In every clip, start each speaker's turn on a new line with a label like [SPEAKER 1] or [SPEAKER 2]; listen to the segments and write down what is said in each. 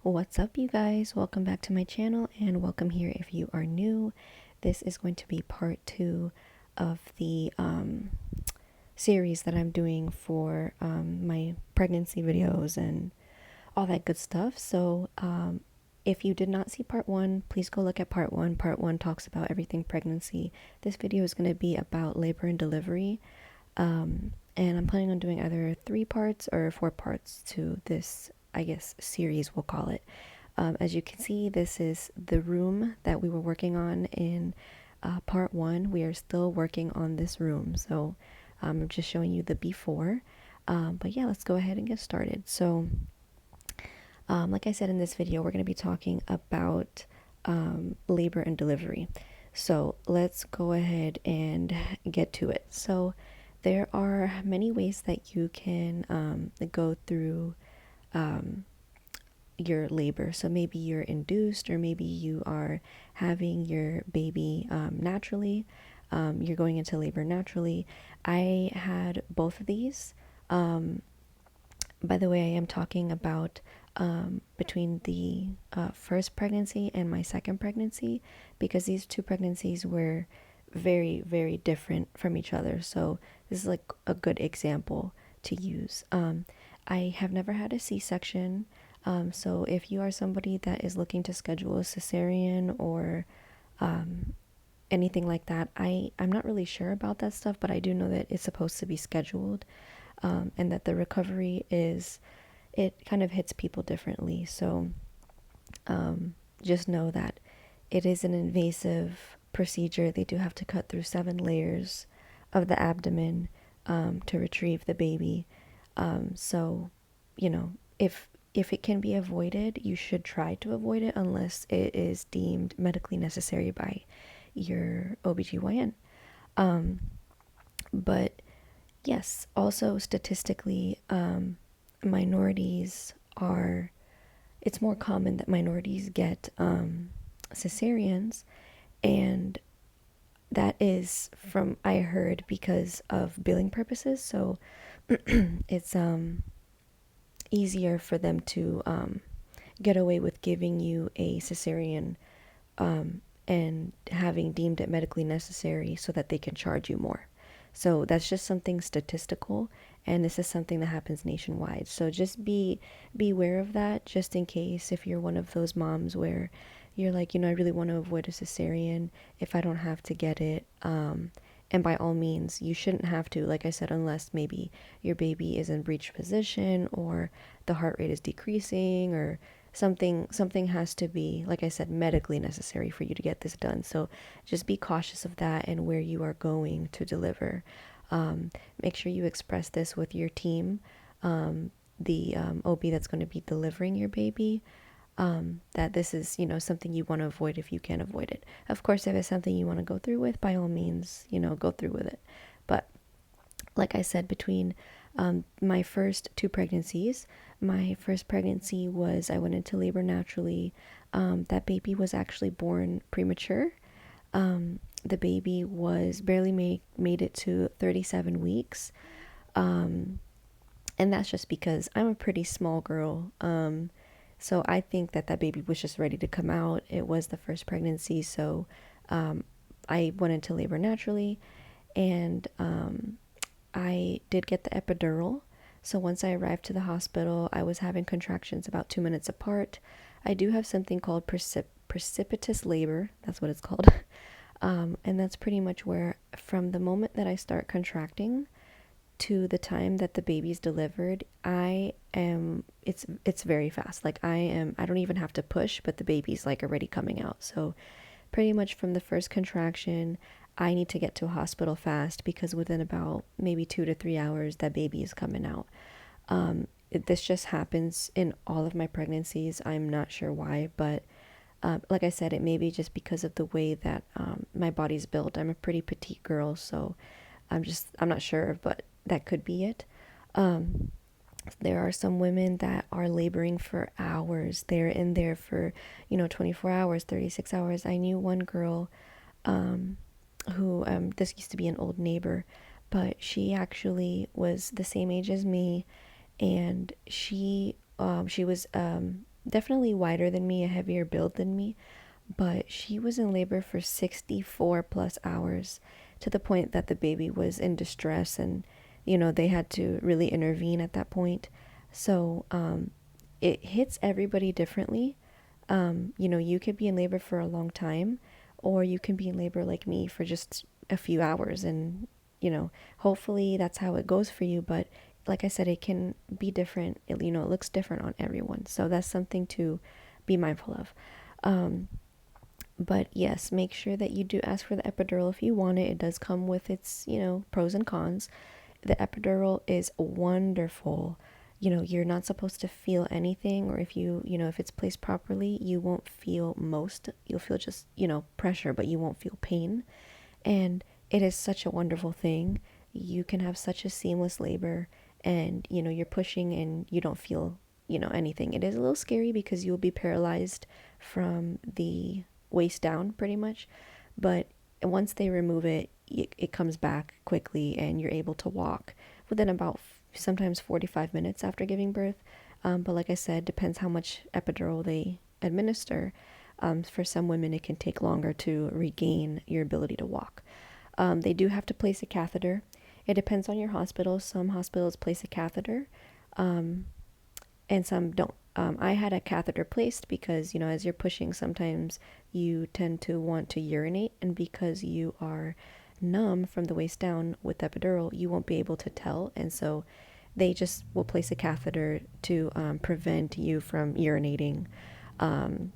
[SPEAKER 1] What's up, you guys? Welcome back to my channel, and welcome here if you are new. This is going to be part 2 of the series that I'm doing for my pregnancy videos and all that good stuff. So if you did not see part 1, please go look at part 1. Part 1 talks about everything pregnancy. This video is going to be about labor and delivery. And I'm planning on doing either 3 parts or 4 parts to this, I guess, series, we'll call it. As you can see, this is the room that we were working on in part 1. We are still working on this room, so I'm just showing you the before. But yeah, let's go ahead and get started. So like I said, in this video, we're going to be talking about labor and delivery. So let's go ahead and get to it. So there are many ways that you can go through your labor. So maybe you're induced, or maybe you are having your baby naturally. You're going into labor naturally. I had both of these. By the way, I am talking about between the first pregnancy and my second pregnancy, because these 2 pregnancies were very, very different from each other. So this is like a good example to use. I have never had a C-section. So if you are somebody that is looking to schedule a cesarean or anything like that, I'm not really sure about that stuff, but I do know that it's supposed to be scheduled, and that the recovery it kind of hits people differently. So just know that it is an invasive procedure. They do have to cut through 7 layers of the abdomen to retrieve the baby. So, you know, if it can be avoided, you should try to avoid it unless it is deemed medically necessary by your OBGYN. But yes, also statistically, it's more common that minorities get cesareans, and that is from, I heard, because of billing purposes. So it's easier for them to get away with giving you a cesarean and having deemed it medically necessary so that they can charge you more. So that's just something statistical, and this is something that happens nationwide. So just be aware of that, just in case, if you're one of those moms where you're like, I really want to avoid a cesarean if I don't have to get it. And by all means, you shouldn't have to, like I said, unless maybe your baby is in breech position, or the heart rate is decreasing, or something has to be, like I said, medically necessary for you to get this done. So just be cautious of that and where you are going to deliver. Make sure you express this with your team, the OB that's going to be delivering your baby, that this is, something you want to avoid if you can avoid it. Of course, if it's something you want to go through with, by all means, go through with it. But like I said, between my first 2 pregnancies, my first pregnancy was, I went into labor naturally. That baby was actually born premature. The baby was barely made it to 37 weeks. And that's just because I'm a pretty small girl. So I think that baby was just ready to come out. It was the first pregnancy, so I went into labor naturally, and I did get the epidural. So once I arrived to the hospital, I was having contractions about 2 minutes apart. I do have something called precipitous labor. That's what it's called. And that's pretty much where, from the moment that I start contracting to the time that the baby's delivered, it's very fast. Like I don't even have to push, but the baby's like already coming out. So pretty much from the first contraction, I need to get to a hospital fast, because within about maybe 2 to 3 hours, that baby is coming out. This just happens in all of my pregnancies. I'm not sure why, but like I said, it may be just because of the way that my body's built. I'm a pretty petite girl, so I'm not sure, but that could be it. There are some women that are laboring for hours. They're in there for, 24 hours, 36 hours. I knew one girl who, this used to be an old neighbor, but she actually was the same age as me, and she was definitely wider than me, a heavier build than me, but she was in labor for 64 plus hours, to the point that the baby was in distress, and they had to really intervene at that point. So it hits everybody differently. You could be in labor for a long time, or you can be in labor like me for just a few hours, and hopefully that's how it goes for you. But like I said, it can be different. It looks different on everyone, so that's something to be mindful of. But yes, make sure that you do ask for the epidural if you want it. It does come with its, pros and cons. The epidural is wonderful. You're not supposed to feel anything, or if it's placed properly, you won't feel most. You'll feel just, pressure, but you won't feel pain. And it is such a wonderful thing. You can have such a seamless labor, and, you're pushing and you don't feel, anything. It is a little scary because you'll be paralyzed from the waist down pretty much, but once they remove it, it comes back quickly and you're able to walk within about sometimes 45 minutes after giving birth. But like I said, depends how much epidural they administer. For some women, it can take longer to regain your ability to walk. They do have to place a catheter. It depends on your hospital. Some hospitals place a catheter, and some don't. I had a catheter placed because, as you're pushing, sometimes you tend to want to urinate, and because you are numb from the waist down with epidural, you won't be able to tell, and so they just will place a catheter to prevent you from urinating and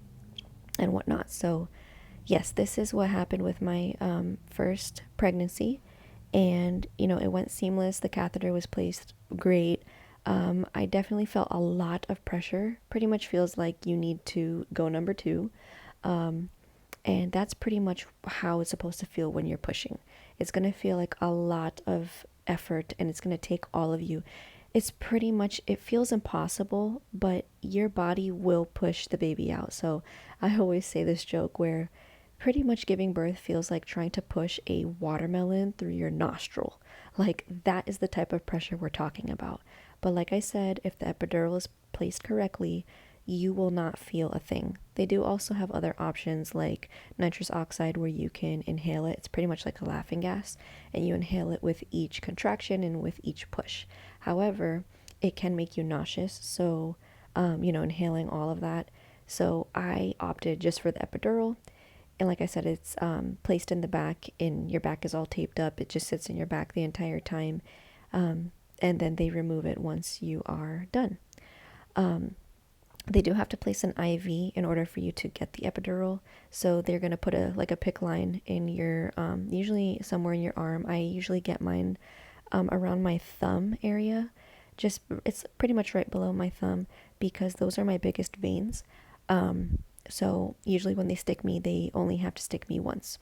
[SPEAKER 1] whatnot. So yes, this is what happened with my first pregnancy, and it went seamless. The catheter was placed great. I definitely felt a lot of pressure. Pretty much feels like you need to go number two. And that's pretty much how it's supposed to feel when you're pushing. It's going to feel like a lot of effort, and it's going to take all of you. It's pretty much, it feels impossible, but your body will push the baby out. So I always say this joke where pretty much giving birth feels like trying to push a watermelon through your nostril. Like, that is the type of pressure we're talking about. But like I said, if the epidural is placed correctly, you will not feel a thing. They do also have other options like nitrous oxide, where you can inhale it. It's pretty much like a laughing gas, and you inhale it with each contraction and with each push. However, it can make you nauseous, so inhaling all of that. So I opted just for the epidural. And like I said, it's placed in the back, and your back is all taped up. It just sits in your back the entire time. And then they remove it once you are done. They do have to place an IV in order for you to get the epidural. So they're going to put a PICC line in your, usually somewhere in your arm. I usually get mine around my thumb area. It's pretty much right below my thumb, because those are my biggest veins. So usually when they stick me, they only have to stick me once.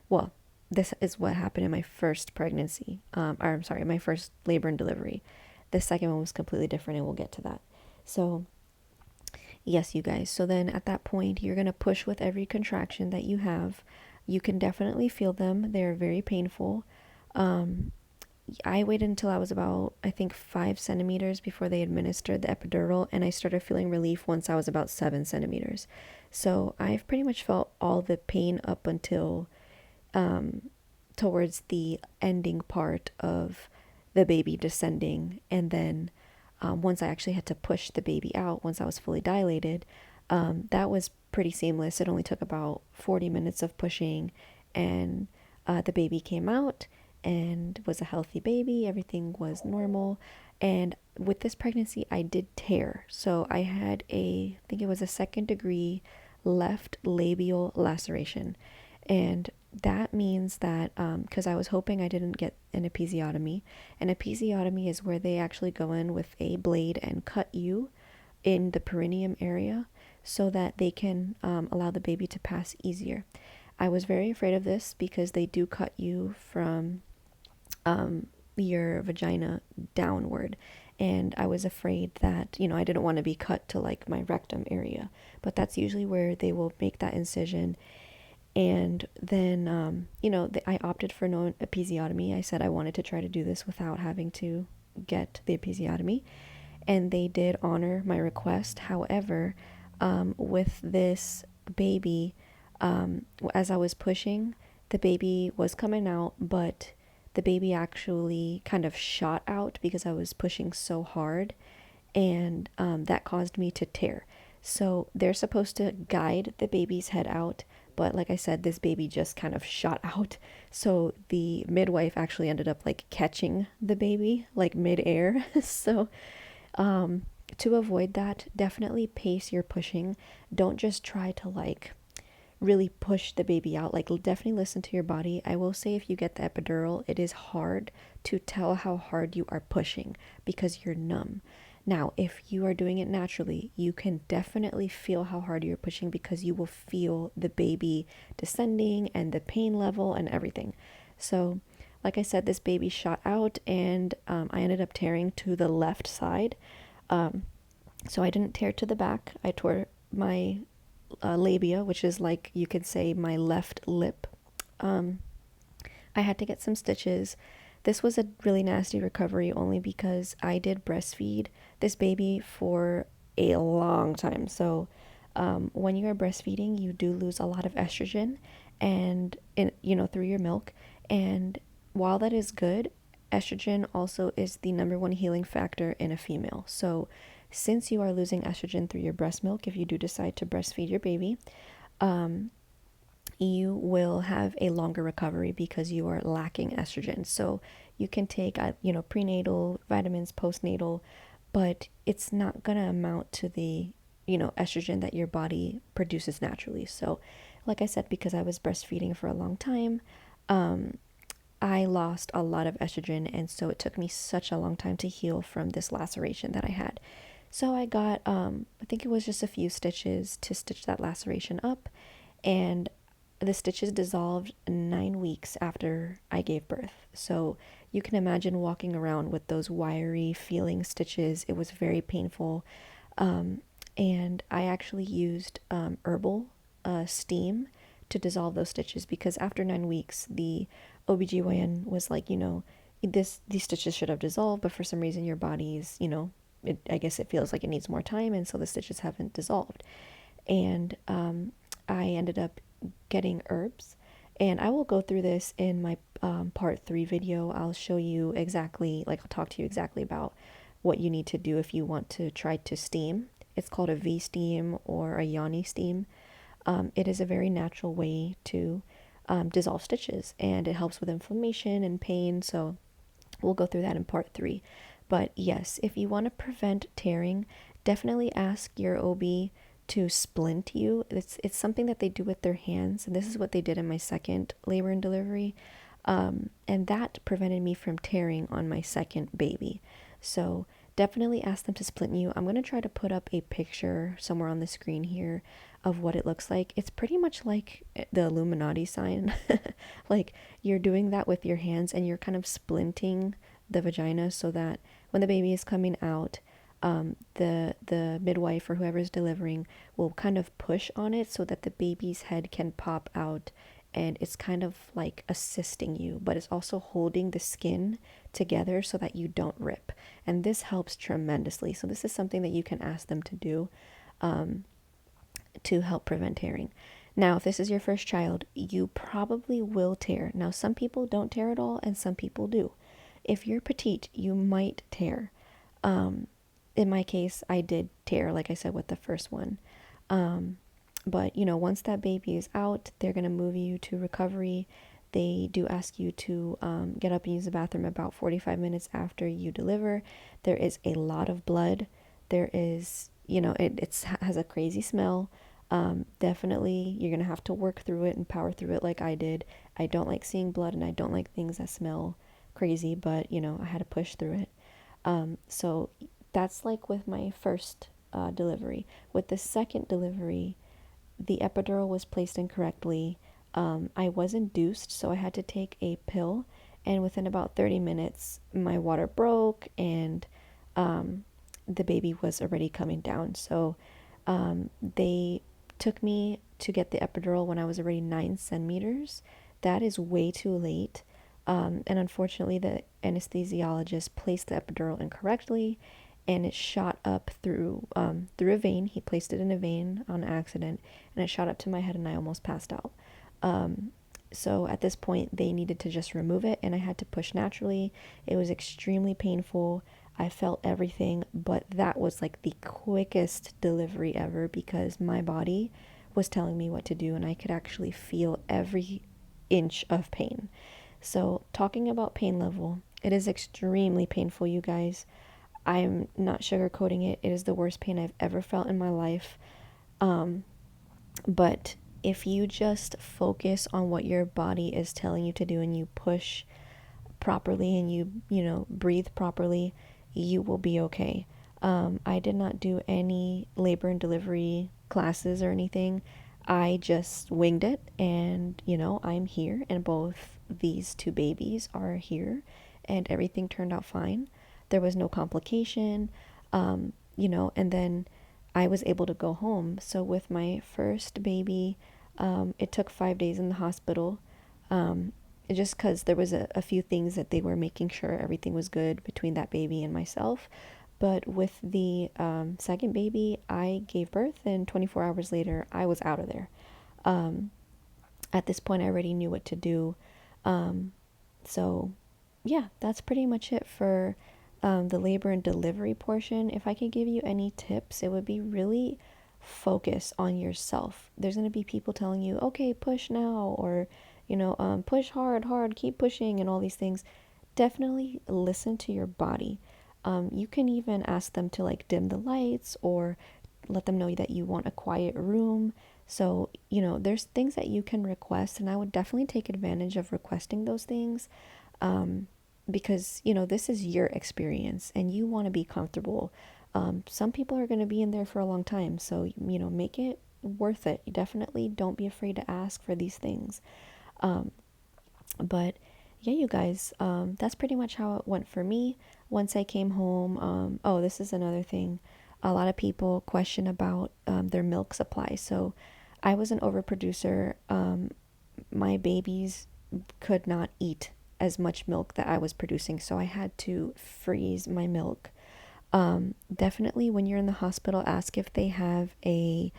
[SPEAKER 1] Well, this is what happened in my first pregnancy. My first labor and delivery. The second one was completely different, and we'll get to that. So yes, you guys. So then at that point, you're going to push with every contraction that you have. You can definitely feel them. They're very painful. I waited until I was about, I think, 5 centimeters before they administered the epidural, and I started feeling relief once I was about 7 centimeters. So I've pretty much felt all the pain up until towards the ending part of the baby descending, and then once I actually had to push the baby out, once I was fully dilated, that was pretty seamless. It only took about 40 minutes of pushing, and the baby came out and was a healthy baby. Everything was normal. And with this pregnancy, I did tear. So I had I think it was a 2nd-degree left labial laceration. And that means that, because I was hoping I didn't get an episiotomy. An episiotomy is where they actually go in with a blade and cut you in the perineum area so that they can allow the baby to pass easier. I was very afraid of this because they do cut you from your vagina downward, and I was afraid that, I didn't want to be cut to like my rectum area, but that's usually where they will make that incision. And then I opted for no episiotomy. I said I wanted to try to do this without having to get the episiotomy, and they did honor my request. However, with this baby, as I was pushing, the baby was coming out, but the baby actually kind of shot out because I was pushing so hard, and that caused me to tear. So they're supposed to guide the baby's head out, but like I said, this baby just kind of shot out. So the midwife actually ended up like catching the baby like midair. So to avoid that, definitely pace your pushing. Don't just try to like really push the baby out. Like, definitely listen to your body. I will say, if you get the epidural, it is hard to tell how hard you are pushing because you're numb. Now, if you are doing it naturally, you can definitely feel how hard you're pushing because you will feel the baby descending and the pain level and everything. So, like I said, this baby shot out, and I ended up tearing to the left side. So I didn't tear to the back. I tore my labia, which is like you could say my left lip. I had to get some stitches. This was a really nasty recovery only because I did breastfeed this baby for a long time. So when you are breastfeeding, you do lose a lot of estrogen, and through your milk. And while that is good, estrogen also is the number one healing factor in a female. So since you are losing estrogen through your breast milk, if you do decide to breastfeed your baby, you will have a longer recovery because you are lacking estrogen. So you can take, prenatal vitamins, postnatal, but it's not going to amount to the, estrogen that your body produces naturally. So, like I said, because I was breastfeeding for a long time, I lost a lot of estrogen, and so it took me such a long time to heal from this laceration that I had. So I got, I think it was just a few stitches to stitch that laceration up, and the stitches dissolved 9 weeks after I gave birth. So you can imagine walking around with those wiry feeling stitches. It was very painful. And I actually used herbal steam to dissolve those stitches because after 9 weeks, the OBGYN was like, these stitches should have dissolved, but for some reason your body's, I guess it feels like it needs more time, and so the stitches haven't dissolved. And I ended up getting herbs, and I will go through this in my part 3 video. I'll show you exactly, like I'll talk to you exactly about what you need to do if you want to try to steam. It's called a V steam or a Yanni steam. It is a very natural way to dissolve stitches, and it helps with inflammation and pain. So we'll go through that in part 3. But yes, if you want to prevent tearing, definitely ask your OB to splint you. It's something that they do with their hands, and this is what they did in my second labor and delivery. And that prevented me from tearing on my second baby. So definitely ask them to splint you. I'm going to try to put up a picture somewhere on the screen here of what it looks like. It's pretty much like the Illuminati sign. Like you're doing that with your hands, and you're kind of splinting the vagina so that when the baby is coming out, the midwife or whoever is delivering will kind of push on it so that the baby's head can pop out, and it's kind of like assisting you, but it's also holding the skin together so that you don't rip. And this helps tremendously. So this is something that you can ask them to do to help prevent tearing. Now, if this is your first child, you probably will tear. Now, some people don't tear at all, and some people do. If you're petite, you might tear. In my case, I did tear, like I said, with the first one. But, once that baby is out, they're going to move you to recovery. They do ask you to get up and use the bathroom about 45 minutes after you deliver. There is a lot of blood. There is, it has a crazy smell. Definitely, you're going to have to work through it and power through it like I did. I don't like seeing blood, and I don't like things that smell crazy, but, I had to push through it. So that's like with my first delivery. With the second delivery, the epidural was placed incorrectly. I was induced, so I had to take a pill, and within about 30 minutes, my water broke, and the baby was already coming down. So they took me to get the epidural when I was already 9 centimeters. That is way too late. And unfortunately, the anesthesiologist placed the epidural incorrectly, and it shot up through a vein. He placed it in a vein on accident, and it shot up to my head, and I almost passed out. So at this point, they needed to just remove it, and I had to push naturally. It was extremely painful. I felt everything, but that was like the quickest delivery ever because my body was telling me what to do, and I could actually feel every inch of pain. So, talking about pain level, it is extremely painful, you guys. I'm not sugarcoating it. It is the worst pain I've ever felt in my life. But if you just focus on what your body is telling you to do and you push properly and you breathe properly, you will be okay. I did not do any labor and delivery classes or anything. I just winged it, and I'm here, and both these two babies are here, and everything turned out fine. There was no complication, and then I was able to go home. So with my first baby, it took 5 days in the hospital, just because there was a few things that they were making sure everything was good between that baby and myself. But with the second baby, I gave birth, and 24 hours later, I was out of there. At this point, I already knew what to do. So, yeah, that's pretty much it for the labor and delivery portion. If I could give you any tips, it would be really focus on yourself. There's going to be people telling you, okay, push now, or, push hard, hard, keep pushing, and all these things. Definitely listen to your body. You can even ask them to like dim the lights or let them know that you want a quiet room. So, there's things that you can request, and I would definitely take advantage of requesting those things, because, this is your experience and you want to be comfortable. Some people are going to be in there for a long time, so, make it worth it. You definitely don't be afraid to ask for these things. But yeah, you guys, that's pretty much how it went for me once I came home. Oh, this is another thing. A lot of people question about their milk supply. So I was an overproducer. My babies could not eat as much milk that I was producing, so I had to freeze my milk. Definitely when you're in the hospital, ask if they have a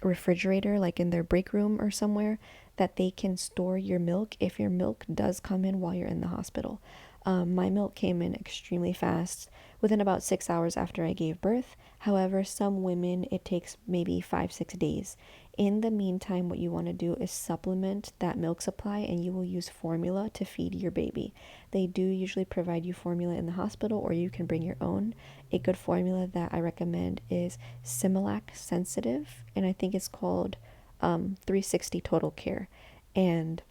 [SPEAKER 1] refrigerator, like in their break room or somewhere, that they can store your milk if your milk does come in while you're in the hospital. My milk came in extremely fast, within about 6 hours after I gave birth. However, some women, it takes maybe 5-6 days. In the meantime, what you want to do is supplement that milk supply, and you will use formula to feed your baby. They do usually provide you formula in the hospital, or you can bring your own. A good formula that I recommend is Similac Sensitive, and I think it's called 360 Total Care. And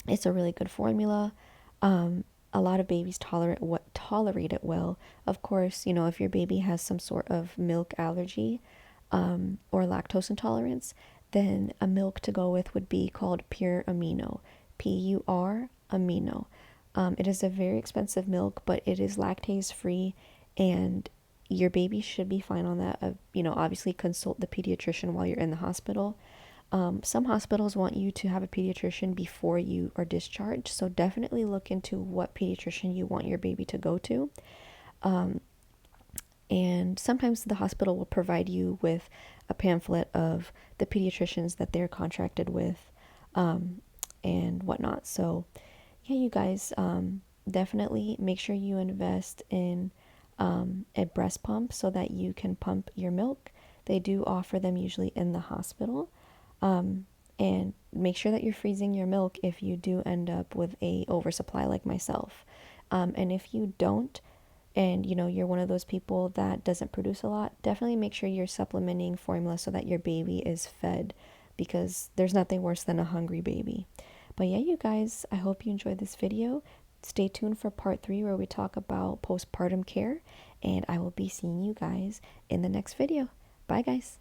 [SPEAKER 1] it's a really good formula. A lot of babies tolerate it well. Of course, if your baby has some sort of milk allergy, or lactose intolerance, then a milk to go with would be called Pure Amino, PUR Amino. It is a very expensive milk, but it is lactase free, and your baby should be fine on that. Obviously consult the pediatrician while you're in the hospital. Some hospitals want you to have a pediatrician before you are discharged, so definitely look into what pediatrician you want your baby to go to. And sometimes the hospital will provide you with a pamphlet of the pediatricians that they're contracted with, and whatnot. So, yeah, you guys, definitely make sure you invest in a breast pump so that you can pump your milk. They do offer them usually in the hospital. And make sure that you're freezing your milk if you do end up with a oversupply like myself. And if you don't, and you're one of those people that doesn't produce a lot, definitely make sure you're supplementing formula so that your baby is fed, because there's nothing worse than a hungry baby. But yeah, you guys, I hope you enjoyed this video. Stay tuned for part 3 where we talk about postpartum care, and I will be seeing you guys in the next video. Bye, guys.